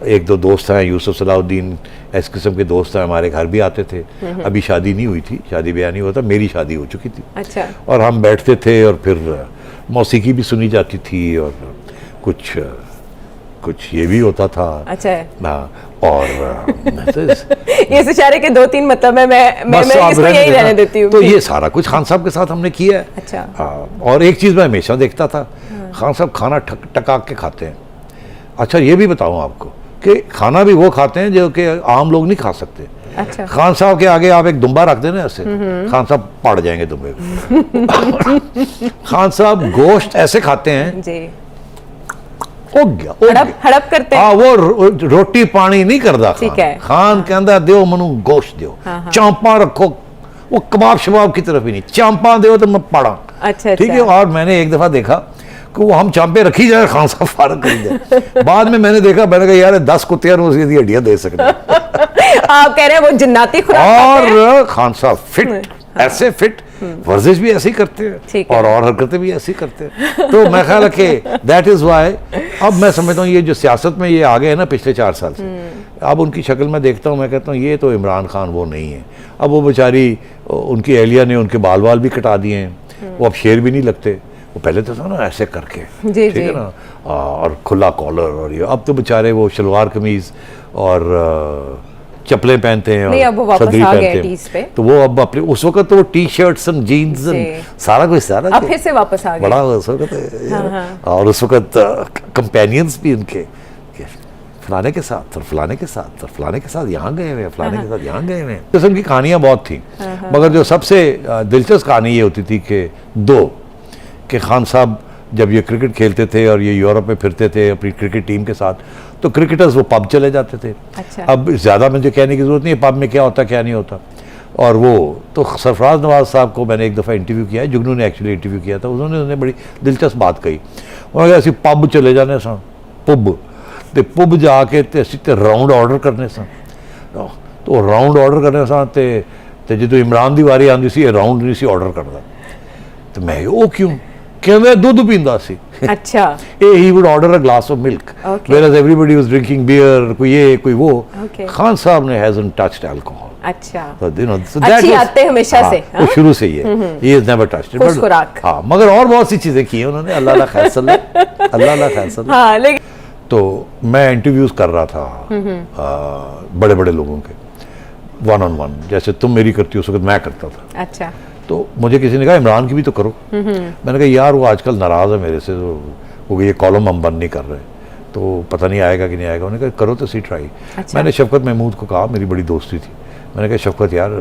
एक दो दोस्त हैं, यूसुफ सलाउद्दीन, इस किस्म के दोस्त हैं, हमारे घर भी आते थे। अभी शादी नहीं हुई थी, शादी ब्याह नहीं हुआ था, मेरी शादी हो चुकी थी। अच्छा। और हम बैठते थे और फिर मौसीकी भी सुनी जाती थी और कुछ ये भी होता था। अच्छा। हाँ, और ये इशारे के 2-3 मतलब है, मैं इसको यही रहने देती हूँ। तो ये सारा कुछ खान साहब के साथ हमने किया है। अच्छा। हाँ, और एक चीज़ मैं हमेशा देखता था, खान साहब खाना टका के खाते हैं। अच्छा, ये भी बताऊँ आपको कि खाना भी वो खाते हैं जो कि आम लोग नहीं खा सकते। अच्छा। खान साहब के आगे आप एक दुम्बा रख देना ऐसे, खान साहब पड़ जाएंगे दुम्बे को। खान साहब गोश्त ऐसे खाते हैं जी, हड़प करते हैं। हाँ, वो रोटी पानी नहीं करता ठीक है। खान कहता दो मनु गोश्त दो, चांपा रखो, वो कबाब शबाब की तरफ ही नहीं, चांपा दो तो मैं पड़ा। अच्छा, ठीक है। और मैंने एक दफा देखा कि वो हम चांपे रखी जाए, खान साहब फारग कर जाए। बाद में मैंने देखा, मैंने कहा यार 10 कुत्तियां उसकी हड्डियां दे सकते। आप कह रहे हैं वो जिन्नाती खुराक। और खान साहब फिट, ऐसे फिट, वर्जिश भी ऐसी करते हैं और हरकतें भी ऐसी करते हैं। तो मैं ख्याल रखे दैट इज वाई अब मैं समझता हूँ ये जो सियासत में ये आ गए हैं ना पिछले 4 साल से, अब उनकी शक्ल में देखता हूँ, मैं कहता हूँ ये तो इमरान खान वो नहीं है। अब वो बेचारी, उनकी एहलिया ने उनके बाल बाल भी कटा दिए हैं, वो अब शेर भी नहीं लगते। वो पहले तो था ना ऐसे करके, ठीक है ना, और खुला कॉलर, और ये अब तो बेचारे वो शलवार कमीज और चप्पलें पहनते हैं और सदरी पहनते हैं। तो वो अब अपने उस वक्त तो वो टी शर्ट्स एंड जीन्स सारा कुछ सारा अब फिर से वापस आ गए बड़ा उस वक्त। और उस वक्त कंपेनियंस भी उनके फलाने के साथ और फलाने के साथ और फलाने के साथ यहाँ गए हुए, फलाने के साथ यहाँ गए हुए। किस्म की कहानियाँ बहुत थी, मगर जो सबसे दिलचस्प कहानी ये होती थी कि खान साहब जब ये क्रिकेट खेलते थे और ये यूरोप में फिरते थे अपनी क्रिकेट टीम के साथ, तो क्रिकेटर्स वो पब चले जाते थे। अच्छा। अब ज़्यादा मुझे कहने की ज़रूरत नहीं है पब में क्या होता क्या नहीं होता। और वो तो सरफराज नवाज साहब को मैंने एक दफ़ा इंटरव्यू किया है, जुगनू ने एक्चुअली इंटरव्यू किया था, उन्होंने बड़ी दिलचस्प बात कही। उन्होंने ऐसी पब चले जाने सा पब तो पब जाके ते राउंड ऑर्डर करने सा, तो राउंड ऑर्डर करने सा तो जो इमरान दी वारी आती सी राउंड नहीं सी ऑर्डर करता। तो मैं वो क्यों कहते दूध पींदा सी। अच्छा। he would order a glass of milk, whereas everybody was drinking beer, कोई ये कोई वो। खान साहब ने hasn't touched alcohol. अच्छा। So, you know, so अच्छी आदतें हमेशा से। वो शुरू से ही है, he has never touched it. खुराक। हाँ, मगर और बहुत सी चीजें की हैं उन्होंने, अल्लाह खैर सल्ले, अल्लाह खैर सल्ले। हाँ, लेकिन तो मैं इंटरव्यूज कर रहा था बड़े बड़े लोगों के, 1-on-1, जैसे तुम मेरी करती हो उस वक्त मैं करता था। अच्छा। तो मुझे किसी ने कहा इमरान की भी तो करो। मैंने कहा यार वो आजकल नाराज़ है मेरे से, तो वो ये कॉलम हम बंद नहीं कर रहे, तो पता नहीं आएगा कि नहीं आएगा। उन्होंने कहा करो तो सी ट्राई। अच्छा। मैंने शफकत महमूद को कहा, मेरी बड़ी दोस्ती थी, मैंने कहा शफकत यार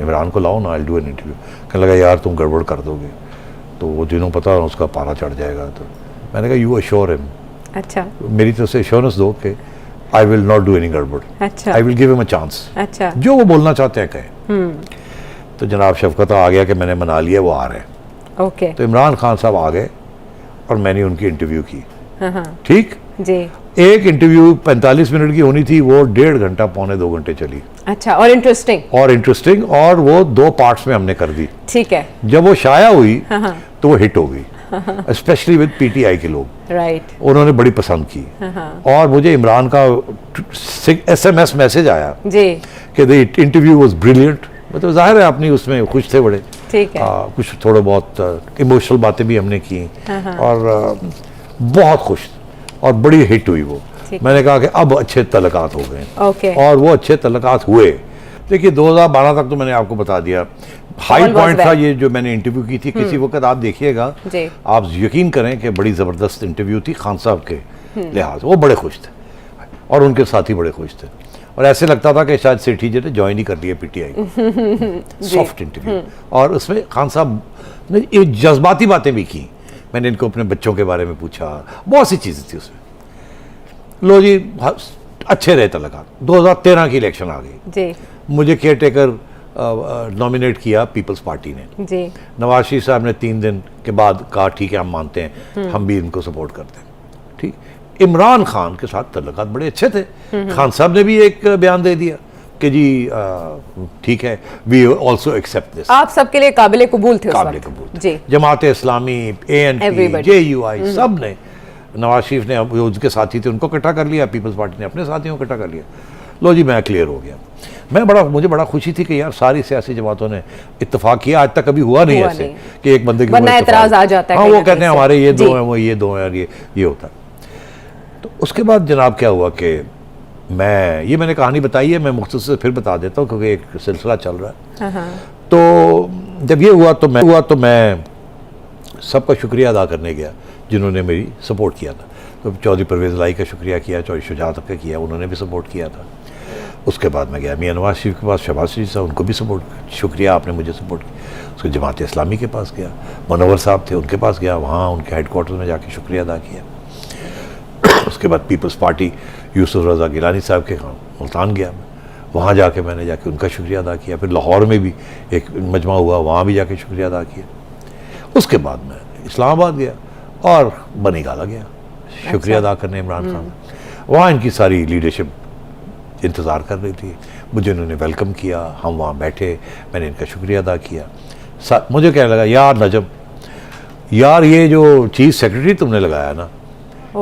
इमरान को लाओ ना, आई डू एन इंटरव्यू। कहने लगा यार तुम गड़बड़ कर दोगे, तो वो दिनों पता उसका पारा चढ़ जाएगा। तो मैंने कहा यू अश्योर हिम। अच्छा। मेरी तरफ से एश्योरेंस दो कि I will not do any गड़बड़। अच्छा। I will give him a chance. अच्छा। जो वो बोलना चाहते हैं कहें। तो जनाब शफकत आ गया कि मैंने मना लिया, वो आ रहे हैं। ओके। तो इमरान खान साहब आ गए और मैंने उनकी इंटरव्यू की। ठीक जी। एक इंटरव्यू 45 मिनट की होनी थी, वो 1.5 घंटा 1.25 घंटे चली। अच्छा। और इंटरेस्टिंग और वो 2 पार्ट्स में हमने कर दी। ठीक है। जब वो शाया हुई तो वो हिट हो गई, स्पेशली विद पीटीआई के लोग। राइट। उन्होंने बड़ी पसंद की। और मुझे इमरान का SMS मैसेज आया जी कि द इंटरव्यू वाज ब्रिलियंट। मतलब जाहिर है अपनी उसमें खुश थे बड़े। ठीक है। कुछ थोड़े बहुत इमोशनल बातें भी हमने की और बहुत खुश और बड़ी हिट हुई वो। मैंने कहा कि अब अच्छे तलकात हो गए। और वो अच्छे तलकात हुए। देखिए 2012 तक तो मैंने आपको बता दिया, हाई पॉइंट था ये जो मैंने इंटरव्यू की थी। किसी वक्त आप देखिएगा, आप यकीन करें कि बड़ी ज़बरदस्त इंटरव्यू थी खान साहब के लिहाज। वो बड़े खुश थे और उनके साथी बड़े खुश थे और ऐसे लगता था कि शायद सेठी जी ने ज्वाइन ही कर लिया पीटीआई। Soft interview. और उसमें खान साहब ने जज्बाती बातें भी की। मैंने इनको अपने बच्चों के बारे में पूछा, बहुत सी चीज़ें थी उसमें। लो जी, अच्छे रहे तलका। 2013 की इलेक्शन आ गई जी। मुझे केयर टेकर नॉमिनेट किया पीपल्स पार्टी ने जी। नवाज शरीफ साहब ने 3 दिन के बाद कहा ठीक है हम मानते हैं, हम भी इनको सपोर्ट करते हैं। ठीक। इमरान खान के साथ तल्लुकात बड़े अच्छे थे। खान साहब ने भी एक बयान दे दिया कि जी ठीक है, वी ऑल्सो एक्सेप्ट दिस। आप सबके लिए काबिल कबूल थे। काबिल कबूल जी। जमात इस्लामी, ANP, JUI सब ने नवाज शरीफ ने अब उसके साथी थे उनको इकट्ठा कर लिया, पीपल्स पार्टी ने अपने साथियों को इकट्ठा कर लिया। लो जी मैं क्लियर हो गया। मुझे बड़ा खुशी थी कि यार सारी सियासी जमातों ने इत्तेफाक किया। आज तक कभी हुआ नहीं ऐसे कि एक बंदे के ऊपर एतराज आ जाता है। हाँ, वो कहते हैं हमारे ये दो हैं, वो ये दो हैं, ये होता है। तो उसके बाद जनाब क्या हुआ कि मैंने कहानी बताई है, मैं मुख्तसर से फिर बता देता हूँ क्योंकि एक सिलसिला चल रहा है। तो जब ये हुआ तो मैं सबका शुक्रिया अदा करने गया जिन्होंने मेरी सपोर्ट किया था। तो चौधरी परवेज़ लाई का शुक्रिया किया, चौधरी शुजात का किया, उन्होंने भी सपोर्ट किया था। उसके बाद मैं गया मियां नवाज शरीफ के पास, शहबाज शरीफ साहब, उनको भी सपोर्ट, शुक्रिया आपने मुझे सपोर्ट किया। उसके जमात इस्लामी के पास गया, मनोवर साहब थे उनके पास गया, वहाँ उनके हेडक्वार्टर में जाके शुक्रिया अदा किया। उसके बाद पीपल्स पार्टी यूसुफ रज़ा गिलानी साहब के मुल्तान गया, वहाँ जाके मैंने उनका शुक्रिया अदा किया। फिर लाहौर में भी एक मजमा हुआ, वहाँ भी जाके शुक्रिया अदा किया। उसके बाद मैं इस्लामाबाद गया और बनी गाला गया शुक्रिया अदा करने इमरान खान। वहाँ इनकी सारी लीडरशिप इंतज़ार कर रही थी, मुझे उन्होंने वेलकम किया, हम वहाँ बैठे, मैंने इनका शुक्रिया अदा किया। मुझे कहने लगा यार नजम, यार ये जो चीफ सेक्रेटरी तुमने लगाया ना,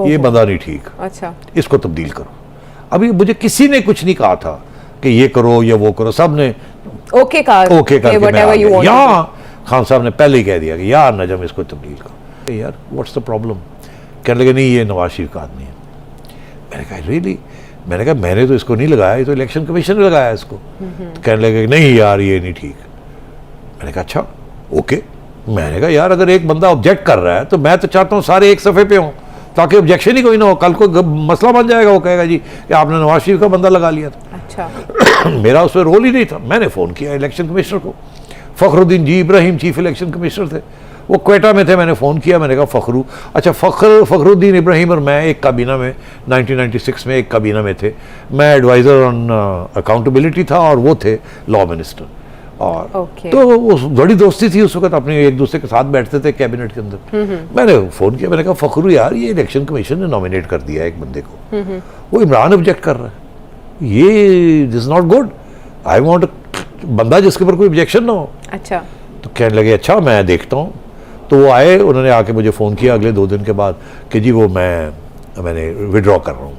ये बंदा नहीं ठीक, अच्छा इसको तब्दील करो। अभी मुझे किसी ने कुछ नहीं कहा था कि ये करो या वो करो, सब ने ओके करके यहाँ खान साहब ने पहले ही कह दिया कि यार नजम इसको तब्दील करो। यार व्हाट्स द प्रॉब्लम? कहने लगे नहीं ये नवाज शरीफ का आदमी है। मैंने कहा रियली? मैंने कहा मैंने तो इसको नहीं लगाया, ये तो इलेक्शन कमीशन ने लगाया इसको। तो कहने लगे नहीं यार ये नहीं ठीक। मैंने कहा अच्छा ओके। मैंने कहा यार अगर एक बंदा ऑब्जेक्ट कर रहा है तो मैं तो चाहता हूँ सारे एक सफ़े पे हों ताकि ऑब्जेक्शन ही कोई ना हो। कल को मसला बन जाएगा, वो कहेगा जी कि आपने नवाज शरीफ का बंदा लगा लिया था। अच्छा मेरा उसमें रोल ही नहीं था। मैंने फ़ोन किया इलेक्शन कमिश्नर को, फ़खरुद्दीन जी इब्राहिम चीफ इलेक्शन कमिश्नर थे, वो क्वेटा में थे। मैंने फ़ोन किया, मैंने कहा फ़खरुद्दीन इब्राहिम और मैं एक काबीना में 1996 में एक काबीना में थे। मैं एडवाइज़र ऑन अकाउंटेबिलिटी था और वो थे लॉ मिनिस्टर। और तो उस बड़ी दोस्ती थी उस वक्त, अपने एक दूसरे के साथ बैठते थे कैबिनेट के अंदर। मैंने फ़ोन किया, मैंने कहा फ़खरू यार ये इलेक्शन कमीशन ने नॉमिनेट कर दिया एक बंदे को, वो इमरान ऑब्जेक्ट कर रहा है, ये this not good, I want बंदा जिसके ऊपर कोई ऑब्जेक्शन ना हो। अच्छा तो कहने लगे अच्छा मैं देखता हूँ। तो वो आए, उन्होंने आके मुझे फ़ोन किया अगले 2 दिन के बाद कि जी वो मैंने विड्रॉ कर रहा हूँ,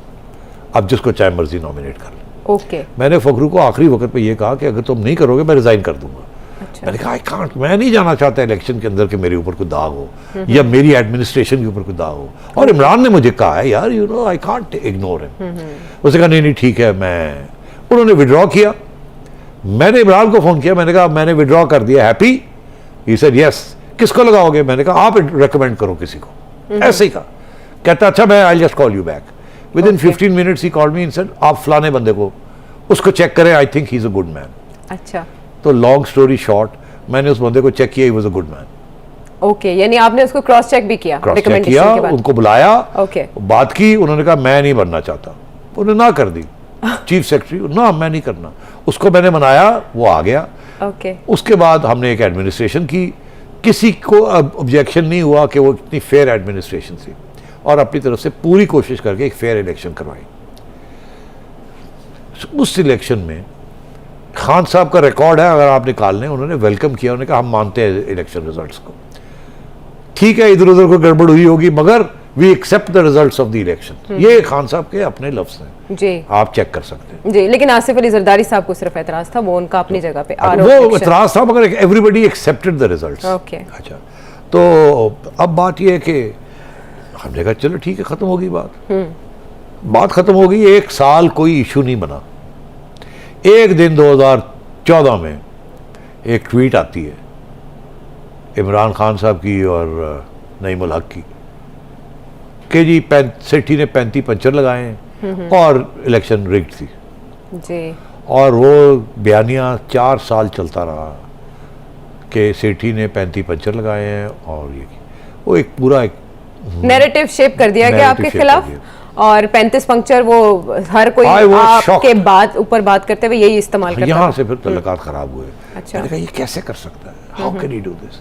अब जिसको चाहे मर्जी नॉमिनेट कर ले। ओके मैंने फ़खरू को आखिरी वक्त पे ये कहा कि अगर तुम नहीं करोगे मैं रिज़ाइन कर दूंगा। अच्छा। मैंने कहा आई कांट, मैं नहीं जाना चाहता इलेक्शन के अंदर कि मेरे ऊपर कोई दाग हो या मेरी एडमिनिस्ट्रेशन के ऊपर कोई दाग हो। और इमरान ने मुझे कहा है यार you know I can't ignore him. उसने कहा नहीं ठीक है। उन्होंने विड्रॉ किया। मैंने इमरान को फ़ोन किया, मैंने कहा मैंने विड्रॉ कर दिया, हैप्पी? He said yes. किसको लगाओगे? मैंने कहा आप रेकमेंड करो किसी को। ऐसे ही कहा। कहता अच्छा मैं I just call you back. With in 15 minutes he called me and said आप फलाने बंदे को उसको चेक करें, I think he is a good man. अच्छा तो लॉन्ग स्टोरी शॉर्ट, मैंने उस बंदे को चेक किया, he was a good man. Okay यानी आपने उसको क्रॉस चेक भी किया? क्रॉस चेक किया, उनको बुलाया, बात की, उन्होंने कहा मैं नहीं बनना चाहता, उन्होंने ना कर दी चीफ सेक्रेटरी, ना मैं नहीं करना। उसको मैंने मनाया, वो आ गया। उसके बाद हमने एक एडमिनिस्ट्रेशन की, किसी को ऑब्जेक्शन नहीं हुआ कि वो इतनी फेयर एडमिनिस्ट्रेशन थी, और अपनी तरफ से पूरी कोशिश करके एक फेयर इलेक्शन करवाई। उस इलेक्शन में खान साहब का रिकॉर्ड है अगर आप निकाल लें, उन्होंने वेलकम किया, उन्होंने कहा हम मानते हैं इलेक्शन रिजल्ट्स को, ठीक है इधर उधर कोई गड़बड़ हुई होगी मगर we accept the results of the election. ये खान साहब के अपने लफ्ज हैं जी, आप चेक कर सकते हैं जी। लेकिन आसिफ अली जरदारी साहब को सिर्फ एतराज था, वो उनका अपनी जगह पे वो एतराज था मगर everybody accepted the results. Okay अच्छा, तो अब बात ये है कि हमने कहा चलो ठीक है खत्म होगी बात खत्म हो गई। 1 साल कोई इशू नहीं बना। एक दिन 2014 में एक ट्वीट आती है इमरान खान साहब की और नईम उल हक की कि जी सेठी ने 35 पंचर लगाए हैं और इलेक्शन रिग्ड थी जी। और वो बयानिया 4 साल चलता रहा कि सेठी ने 35 पंचर लगाए हैं, और ये वो एक पूरा एक नैरेटिव शेप कर दिया गया आपके खिलाफ, और 35 पंक्चर वो हर कोई आपके ऊपर बात करते हुए यही इस्तेमाल करता है। यहाँ से फिर तल्लुकात खराब हुए। अच्छा मैंने कहा ये कैसे कर सकता है, how can he do this.